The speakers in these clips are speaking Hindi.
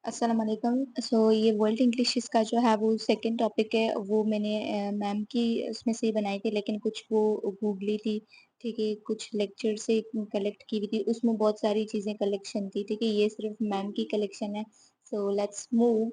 अस्सलाम वालेकुम। ये वर्ल्ड इंग्लिश का जो है वो सेकंड टॉपिक है, वो मैंने मैम की उसमें से ही बनाई थी, लेकिन कुछ वो गूगली थी, ठीक है? कुछ लेक्चर से कलेक्ट की हुई थी, उसमें बहुत सारी चीज़ें कलेक्शन थी, ठीक है? ये सिर्फ मैम की कलेक्शन है। So let's move.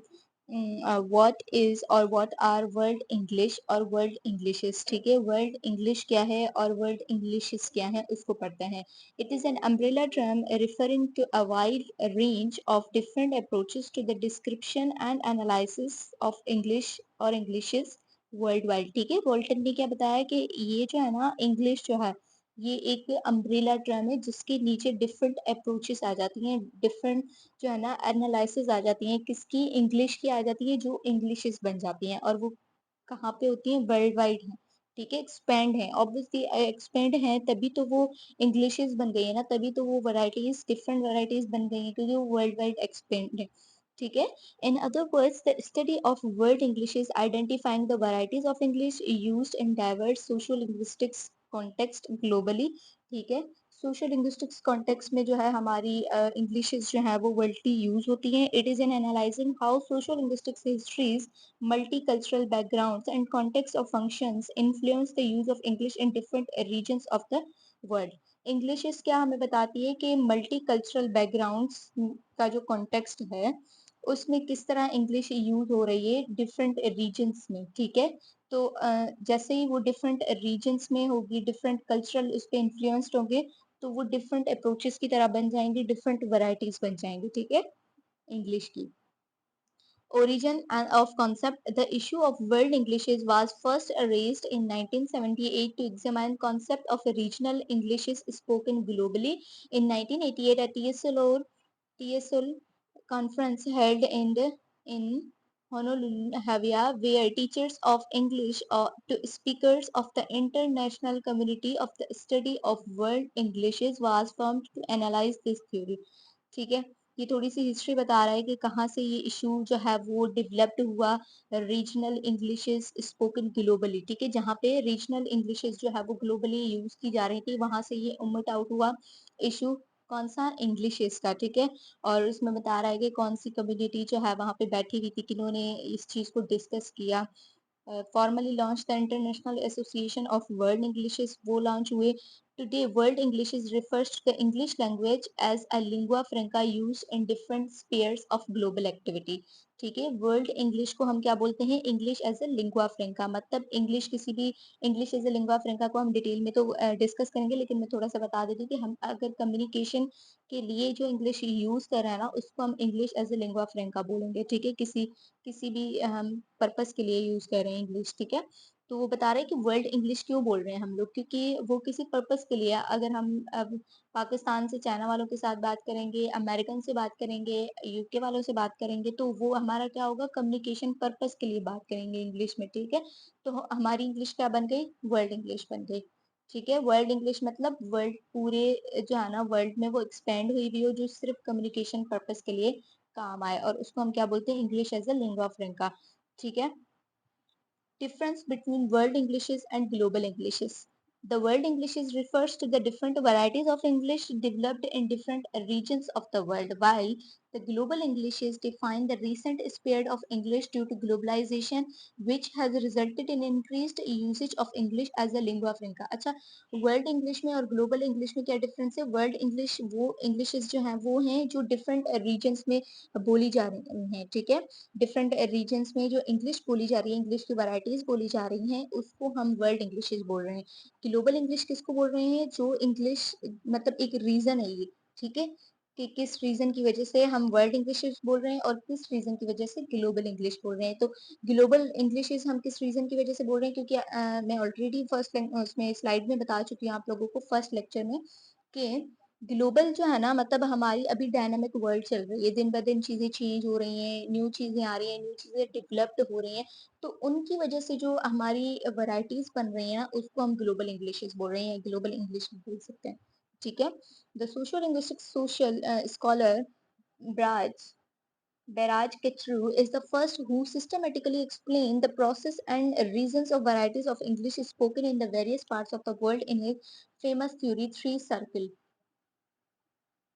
What is और व्हाट आर वर्ल्ड इंग्लिश और वर्ल्ड इंग्लिशेस, ठीक है? वर्ल्ड इंग्लिश क्या है और वर्ल्ड इंग्लिशेस क्या है, उसको पढ़ते हैं। It is an umbrella term referring to a wide range of different approaches to the description and analysis of English or Englishes worldwide. ठीक है, वोल्टन ने क्या बताया कि ये जो है ना इंग्लिश जो है ये एक अम्ब्रेला टर्म है जिसके नीचे डिफरेंट अप्रोचेस आ जाती हैं, डिफरेंट जो है ना एनालिसिस आ जाती हैं, किसकी इंग्लिश की आ जाती है जो इंग्लिशेस बन जाती हैं और वो कहाँ पे होती हैं, वर्ल्ड वाइड हैं। ठीक है, एक्सपेंड है ऑब्वियसली, एक्सपेंड है तभी तो वो इंग्लिशेस बन गई है ना, तभी तो वो वैरायटीज डिफरेंट वैरायटीज बन गई हैं क्योंकि वो वर्ल्ड वाइड एक्सपेंड है। ठीक है, in other words the study of world English is identifying the varieties of English used in diverse social linguistics context globally. ठीक है, सोशल लिंग्विस्टिक्स कॉन्टेक्स्ट में जो है हमारी इंग्लिशेस जो है वो वर्ल्डली यूज होती हैं। It is in analysing how social linguistics histories, multicultural backgrounds and context of functions influence the use of English in different regions of the world. English इस क्या हमें बताती है कि मल्टीकल्चरल बैकग्राउंड्स का जो कॉन्टेक्स्ट है उसमें किस तरह इंग्लिश यूज हो रही है डिफरेंट रीजन्स में। ठीक है, तो जैसे ही वो डिफरेंट रीजन्स में होगी, डिफरेंट कल्चरल उस पर इन्फ्लुएंस्ड होंगे, तो वो डिफरेंट अप्रोचेस की तरह बन जाएंगी, डिफरेंट वैरायटीज बन जाएंगी। ठीक है, इंग्लिश की origin and of concept, the issue of world Englishes was first raised in 1978 to examine concept of regional Englishes spoken globally. In 1988, a TESOL conference held in Honolulu, Hawaii, where teachers of English to speakers of the international community of the study of world Englishes was formed to analyze this theory. ठीक है, ये थोड़ी-सी हिस्ट्री बता रहा है कि कहाँ से ये इश्यू जो है वो डेवलप्ड हुआ, रीजनल इंग्लिशेस स्पोकन ग्लोबली। ठीक है, जहाँ पे रीजनल इंग्लिशेस जो है वो ग्लोबली यूज़ की जा रही थी, वहाँ से ये उमट आउट हुआ इश्यू कौन-सा, इंग्लिशेस का। ठीक है, और उसमें बता रहा है कि कौन-सी कम्युनिटी जो है वहाँ पे बैठी हुई थी, किन्होंने इस चीज़ को डिस्कस किया। Formally launch the international association of world Englishes, वो लॉन्च हुए। Today, World English is refers to the English language as a lingua franca used in different spheres of global activity. ठीक है, वर्ल्ड इंग्लिश को हम क्या बोलते हैं, इंग्लिश एज ए लिंगुआ फ्रेंका, मतलब इंग्लिश किसी भी, इंग्लिश एज ए लिंगुआ फ्रेंका को हम डिटेल में तो डिस्कस करेंगे, लेकिन मैं थोड़ा सा बता देती हूँ कि हम अगर कम्युनिकेशन के लिए जो इंग्लिश यूज कर रहे हैं ना उसको हम इंग्लिश एज ए लिंगुआ फ्रेंका बोलेंगे। ठीक है, किसी किसी भी हम पर्पस के लिए यूज कर रहे हैं इंग्लिश। ठीक है, तो वो बता रहे हैं कि वर्ल्ड इंग्लिश क्यों बोल रहे हैं हम लोग, क्योंकि वो किसी पर्पस के लिए है। अगर हम अब पाकिस्तान से चाइना वालों के साथ बात करेंगे, अमेरिकन से बात करेंगे, यूके वालों से बात करेंगे, तो वो हमारा क्या होगा, कम्युनिकेशन पर्पस के लिए बात करेंगे इंग्लिश में। ठीक है, तो हमारी इंग्लिश क्या बन गई, वर्ल्ड इंग्लिश बन गई। ठीक है, वर्ल्ड इंग्लिश मतलब वर्ल्ड पूरे जो है ना वर्ल्ड में वो एक्सपेंड हुई भी हो, जो सिर्फ कम्युनिकेशन पर्पस के लिए काम आए, और उसको हम क्या बोलते हैं, इंग्लिश एज ए लिंगुआ फ्रेंका। ठीक है, difference between world Englishes and global Englishes. The world Englishes refers to the different varieties of English developed in different regions of the world, while the global Englishes define the recent spread of English due to globalization, which has resulted in increased usage of English as a lingua franca. अच्छा, वर्ल्ड इंग्लिश में और ग्लोबल इंग्लिश में क्या डिफरेंस है? वर्ल्ड इंग्लिश वो इंग्लिशेस जो हैं वो हैं जो डिफरेंट रीजन्स में बोली जा रही हैं। ठीक है, डिफरेंट रीजन्स में जो इंग्लिश बोली जा रही है, इंग्लिश की वैरायटीज बोली जा रही हैं, उसको हम वर्ल्ड इंग्लिशेस बोल रहे हैं। ग्लोबल इंग्लिश किसको बोल रहे हैं, जो इंग्लिश मतलब एक रीजन है ये। ठीक है, कि किस रीजन की वजह से हम वर्ल्ड इंग्लिशेस बोल रहे हैं और किस रीजन की वजह से ग्लोबल इंग्लिश बोल रहे हैं। तो ग्लोबल इंग्लिशेस हम किस रीजन की वजह से बोल रहे हैं, क्योंकि मैं ऑलरेडी फर्स्ट उसमें स्लाइड में बता चुकी हूँ आप लोगों को फर्स्ट लेक्चर में कि ग्लोबल जो है ना मतलब हमारी अभी डायनामिक वर्ल्ड चल रही है, दिन ब दिन चीजें चेंज हो रही हैं, न्यू चीजें आ रही हैं, न्यू चीजें डेवलप्ड हो रही हैं, तो उनकी वजह से जो हमारी वैरायटीज बन रही हैं उसको हम ग्लोबल इंग्लिश बोल रहे हैं, ग्लोबल इंग्लिश बोल सकते हैं। ठीक है, the social linguistic social scholar bras Baraj Ketru is the first who systematically explained the process and reasons of varieties of English spoken in the various parts of the world in his famous theory, three circle.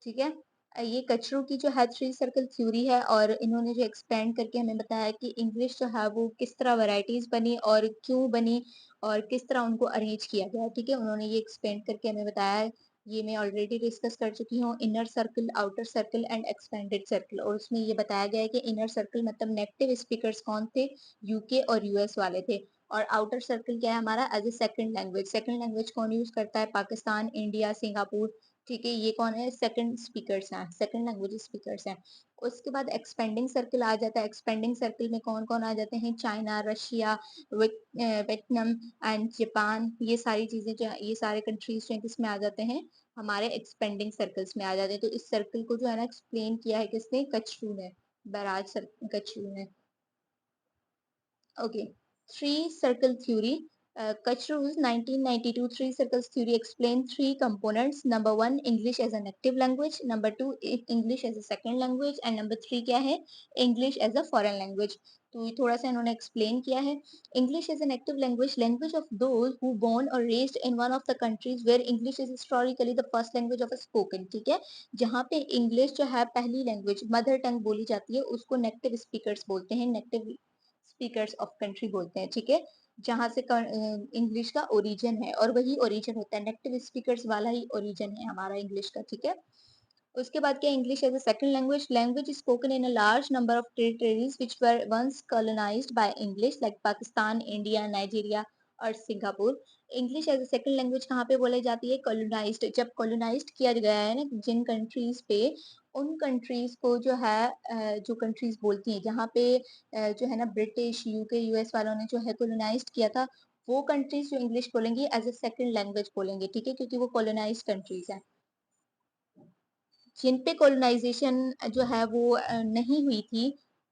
ठीक है, ये कचरों की जो है थ्री सर्कल थ्योरी है और इन्होंने जो एक्सपेंड करके हमें बताया कि इंग्लिश जो है वो किस तरह वैरायटीज बनी और क्यों बनी और किस तरह उनको अरेंज किया गया। ठीक है, उन्होंने ये एक्सपेंड करके हमें बताया है। ये मैं ऑलरेडी डिस्कस कर चुकी हूँ, inner circle, outer circle and expanded circle. और उसमें ये बताया गया है कि इनर सर्कल मतलब नेटिव स्पीकर्स कौन थे, यूके और यूएस वाले थे। और आउटर सर्कल क्या है हमारा, as a second language. Second language कौन यूज करता है, पाकिस्तान, इंडिया, सिंगापुर। ठीक है, ये कौन है, सेकंड स्पीकर्स हैं, सेकंड लैंग्वेज स्पीकर्स हैं। उसके बाद एक्सपेंडिंग सर्कल आ जाता है। एक्सपेंडिंग सर्कल में कौन कौन आ जाते हैं, China, Russia, Vietnam and Japan. ये सारी चीजें जो ये सारे कंट्रीज जो है किसमें आ जाते हैं, हमारे एक्सपेंडिंग सर्कल्स में आ जाते हैं। तो इस सर्कल को जो है ना एक्सप्लेन किया है किसने, कचरू ने, बराज कचरू ने। Okay, three circle theory. Kachru's 1992 three circles theory explained three components. Number one, English as an active language. Number two, English as a second language. And number three क्या है, English as a foreign language. तो ये थोड़ा सा इन्होंने explain किया है। English as an active language, language of those who born or raised in one of the countries where English is historically the first language of a spoken. ठीक है, जहाँ पे English जो है पहली language, mother tongue बोली जाती है, उसको native speakers बोलते हैं, native स्पीकर्स ऑफ कंट्री बोलते हैं। ठीक है, जहां से इंग्लिश का ओरिजिन है और वही ओरिजिन होता है, नेटिव स्पीकर्स वाला ही ओरिजिन है हमारा इंग्लिश का। ठीक है, उसके बाद क्या, English as a second language, language spoken in a large number of territories which were once colonised by English like Pakistan, India, Nigeria और Singapore. English as a second language कहाँ पे बोली जाती है, कॉलोनाइज्ड, जब कॉलोनाइज्ड किया गया है ना जिन कंट्रीज पे, उन कंट्रीज को जो है जो कंट्रीज बोलती हैं जहाँ पे जो है ना ब्रिटिश, यूके, यूएस वालों ने जो है कॉलोनाइज्ड किया था, वो कंट्रीज जो इंग्लिश बोलेंगी एज अ सेकंड लैंग्वेज बोलेंगे। ठीक है, क्योंकि वो कॉलोनाइज्ड कंट्रीज हैं। जिन पे कॉलोनाइजेशन जो है वो नहीं हुई थी,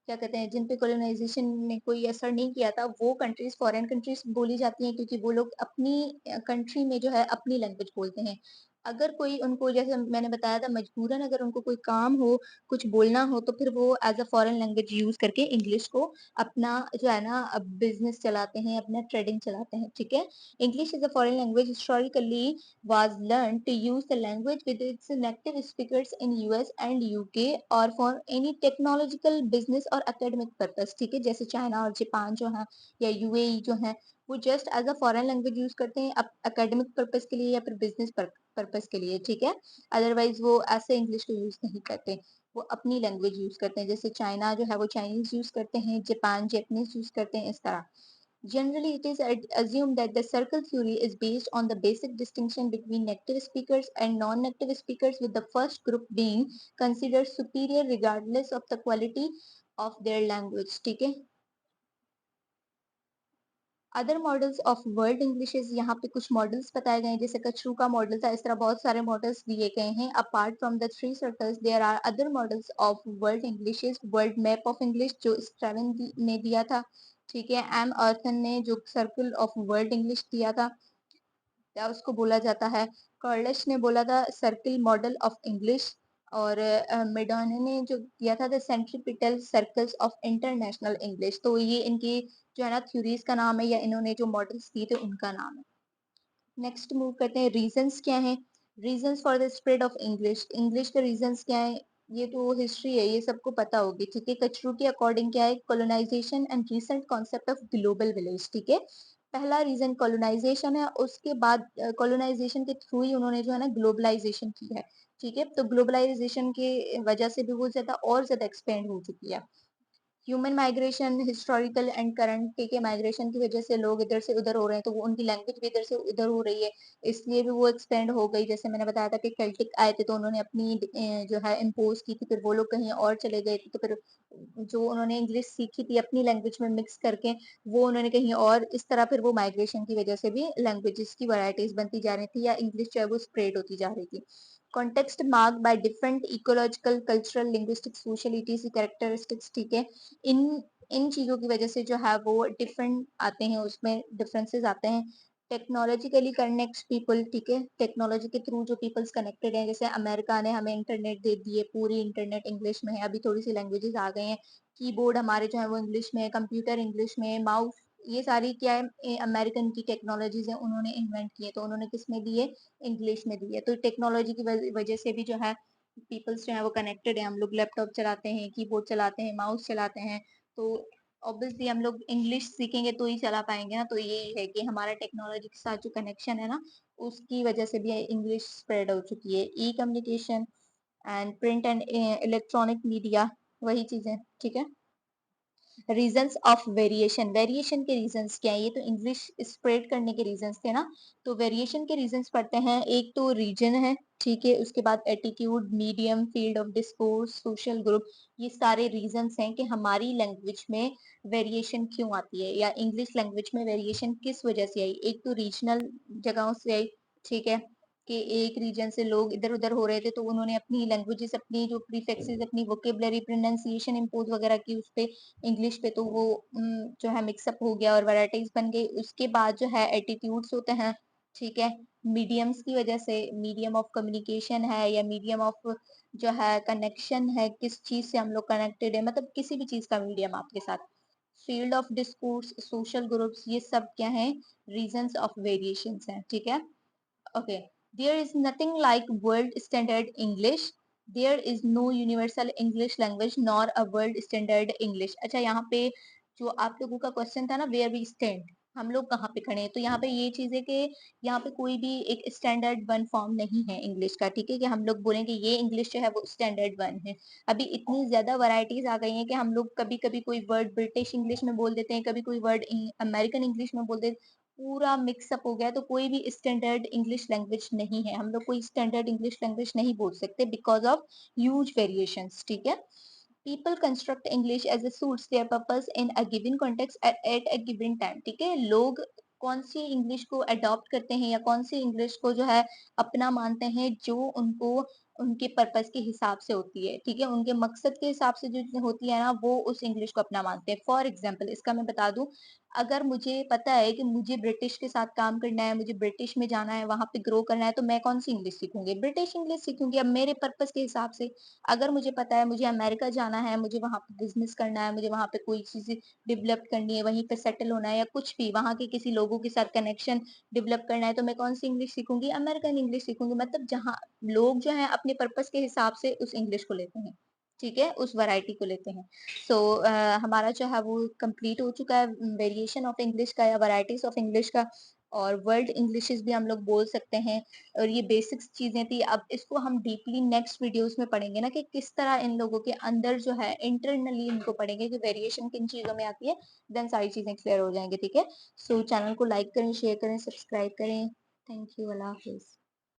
क्या कहते हैं, जिन पे कॉलोनाइजेशन ने कोई असर नहीं किया था, वो कंट्रीज फॉरेन कंट्रीज बोली जाती हैं, क्योंकि वो लोग अपनी कंट्री में जो है अपनी लैंग्वेज बोलते हैं। अगर कोई उनको, जैसे मैंने बताया था, मजबूरन अगर उनको कोई काम हो, कुछ बोलना हो, तो फिर वो as a foreign language use करके इंग्लिश को अपना जो है ना बिजनेस चलाते हैं, अपना ट्रेडिंग चलाते हैं। ठीक है, English is a foreign language historically was learned to use the language with its native speakers in US and UK or for any technological business और academic purpose। ठीक है, जैसे चाइना और जापान जो है या यूएई जो है, वो just as a foreign language use करते हैं एकेडमिक पर्पस के लिए या फिर बिजनेस पर्पस के लिए। ठीक है, अदरवाइज वो ऐसे इंग्लिश को यूज नहीं करते, वो अपनी लैंग्वेज यूज करते हैं। जैसे चाइना जो है वो चाइनीज यूज करते हैं, जापान जैपनीज यूज करते हैं, इस तरह। Generally, it is assumed that the circle theory is based on the basic distinction between native speakers and non-native speakers, with the first group being considered superior regardless of the quality of their language. ठीक है, अदर मॉडल्स ऑफ वर्ल्ड इंग्लिशेस, यहाँ पे कुछ मॉडल्स बताए गए हैं, जैसे कछरू का मॉडल था, इस तरह बहुत सारे मॉडल्स दिए गए हैं। Apart from the three circles there are other models of world Englishes. World map of English जो स्ट्रेवन ने दिया था। ठीक है, एम अर्थन ने जो सर्कल ऑफ वर्ल्ड इंग्लिश दिया था, क्या उसको बोला जाता है, कर्लिश ने बोला था सर्किल मॉडल ऑफ इंग्लिश। और मेडोने ने जो दिया था the centripetal circles of international English. तो ये इनकी जो है ना थ्योरीज का नाम है, या इन्होंने जो मॉडल्स दिए थे उनका नाम है। नेक्स्ट मूव करते हैं, रीजंस क्या है, reasons for the spread of English, English के रीजंस क्या है, ये तो हिस्ट्री है, ये सबको पता होगी। ठीक है, कचरू के अकॉर्डिंग क्या है, colonization and recent concept of global village. ठीक है, पहला रीजन कोलोनाइजेशन है, उसके बाद कोलोनाइजेशन के थ्रू ही उन्होंने जो है ना ग्लोबलाइजेशन की है। ठीक है, तो ग्लोबलाइजेशन के वजह से भी वो ज्यादा और ज्यादा एक्सपेंड हो चुकी है। Human migration, historical and current के माइग्रेशन की वजह से लोग इधर से उधर हो रहे हैं, तो वो उनकी लैंग्वेज भी इधर से उधर हो रही है, इसलिए भी वो एक्सपेंड हो गई। जैसे मैंने बताया था कि केल्टिक आए थे, तो उन्होंने अपनी जो है इम्पोज की थी, फिर वो लोग कहीं और चले गए थे, तो फिर जो उन्होंने इंग्लिश सीखी थी अपनी लैंग्वेज में मिक्स करके, वो उन्होंने कहीं और, इस तरह फिर वो माइग्रेशन की वजह से भी लैंग्वेजेस की वैरायटीज बनती जा रही थी, या इंग्लिश जो है वो स्प्रेड होती जा रही थी। Context marked by different ecological, cultural, linguistic, social etc characteristics। ठीक है, इन इन चीजों की वजह से जो है वो डिफरेंट आते हैं, उसमें डिफरेंसेस आते हैं। Technologically connect people. ठीक है, टेक्नोलॉजी के थ्रू जो पीपल्स कनेक्टेड हैं, जैसे अमेरिका ने हमें इंटरनेट दे दिए, पूरी इंटरनेट इंग्लिश में है, अभी थोड़ी सी लैंग्वेजेस आ गई हैं, कीबोर्ड हमारे जो है वो इंग्लिश में है, कंप्यूटर इंग्लिश में है, माउस, ये सारी क्या है अमेरिकन की टेक्नोलॉजीज है, उन्होंने इन्वेंट किए, तो उन्होंने किस में दिए, इंग्लिश में दिए। तो टेक्नोलॉजी की वजह से भी जो है पीपल्स जो है वो कनेक्टेड है, हम लोग लैपटॉप चलाते हैं, कीबोर्ड चलाते हैं, माउस चलाते हैं, तो ऑब्वियसली हम लोग इंग्लिश सीखेंगे तो ही चला पाएंगे ना। तो यही है कि हमारा टेक्नोलॉजी के साथ जो कनेक्शन है ना, उसकी वजह से भी इंग्लिश स्प्रेड हो चुकी है। E communication and print and electronic media, वही चीजें, ठीक है। रीजंस ऑफ वेरिएशन, वेरिएशन के रीजंस क्या है, ये तो इंग्लिश स्प्रेड करने के रीजंस थे ना। तो वेरिएशन के रीजंस पढ़ते हैं। एक तो रीजन है, ठीक है, उसके बाद attitude, medium, field of discourse, social group, ये सारे रीजंस हैं कि हमारी लैंग्वेज में वेरिएशन क्यों आती है, या इंग्लिश लैंग्वेज में वेरिएशन किस वजह से आई। एक तो रीजनल जगहों से आई, ठीक है, कि एक रीजन से लोग इधर उधर हो रहे थे तो उन्होंने अपनी लैंग्वेजेस, अपनी जो प्रीफिक्सेस, अपनी वोकेबलरी, प्रोनाउंसिएशन इम्पोज वगैरह की उस पे, इंग्लिश पे, तो वो जो है मिक्सअप हो गया और वैरायटीज बन गई। उसके बाद जो है एटीट्यूड्स होते हैं, ठीक है, मीडियम्स की वजह से, मीडियम ऑफ कम्युनिकेशन है या मीडियम ऑफ जो है कनेक्शन है, किस चीज से हम लोग कनेक्टेड है, मतलब किसी भी चीज का मीडियम आपके साथ। Field of discourse, social groups, ये सब क्या है, रीजंस ऑफ वेरिएशंस हैं, ठीक है। Okay, there is nothing like world standard English. There is no universal English language nor a world standard English. अच्छा, यहाँ पे जो आप लोगों का क्वेश्चन था ना, where we stand, हम लोग कहाँ पे खड़े हैं, तो यहाँ पे ये चीज है कि यहाँ पे कोई भी एक स्टैंडर्ड वन फॉर्म नहीं है इंग्लिश का, ठीक है, कि हम लोग बोलेंगे ये इंग्लिश जो है वो स्टैंडर्ड वन है। अभी इतनी ज्यादा वैरायटीज आ गई हैं कि हम लोग कभी कभी कोई वर्ड ब्रिटिश इंग्लिश में बोल देते हैं, कभी कोई वर्ड अमेरिकन इंग्लिश में बोल देते, पूरा मिक्सअप हो गया। तो कोई भी स्टैंडर्ड इंग्लिश लैंग्वेज नहीं है, हम लोग कोई स्टैंडर्ड इंग्लिश लैंग्वेज नहीं बोल सकते बिकॉज ऑफ ह्यूज वेरिएशंस, ठीक है। People construct English as a suits their purpose in a given context at a given time, ठीक है। लोग कौन सी इंग्लिश को अडॉप्ट करते हैं या कौन सी इंग्लिश को जो है अपना मानते हैं, जो उनको उनके पर्पस के हिसाब से होती है, ठीक है, उनके मकसद के हिसाब से जो होती है ना, वो उस इंग्लिश को अपना मानते हैं। फॉर एग्जाम्पल इसका मैं बता दूं, अगर मुझे पता है कि मुझे ब्रिटिश के साथ काम करना है, मुझे ब्रिटिश में जाना है, वहां पे ग्रो करना है, तो मैं कौन सी इंग्लिश सीखूंगी, ब्रिटिश इंग्लिश सीखूंगी, अब मेरे पर्पस के हिसाब से। अगर मुझे पता है मुझे अमेरिका जाना है, मुझे वहां पे बिजनेस करना है, मुझे वहां पे कोई चीज डेवलप करनी है, वहीं पे सेटल होना है, या कुछ भी वहां के किसी लोगों के साथ कनेक्शन डेवलप करना है, तो मैं कौन सी इंग्लिश सीखूंगी, अमेरिकन इंग्लिश सीखूंगी। मतलब जहाँ लोग जो है अपने पर्पस के हिसाब से उस इंग्लिश को लेते हैं, ठीक है, उस वैरायटी को लेते हैं। सो हमारा जो है वो कंप्लीट हो चुका है, वेरिएशन ऑफ इंग्लिश का या वैरायटीज ऑफ इंग्लिश का। और वर्ल्ड इंग्लिशेस भी हम लोग बोल सकते हैं। और ये बेसिक्स चीजें थी, अब इसको हम डीपली नेक्स्ट वीडियोस में पढ़ेंगे ना, कि किस तरह इन लोगों के अंदर जो है इंटरनली इनको पढ़ेंगे कि वेरिएशन किन चीजों में आती है, देन सारी चीजें क्लियर हो जाएंगी, ठीक है। सो चैनल को लाइक करें, शेयर करें, सब्सक्राइब करें। Thank you, Allah Hafiz.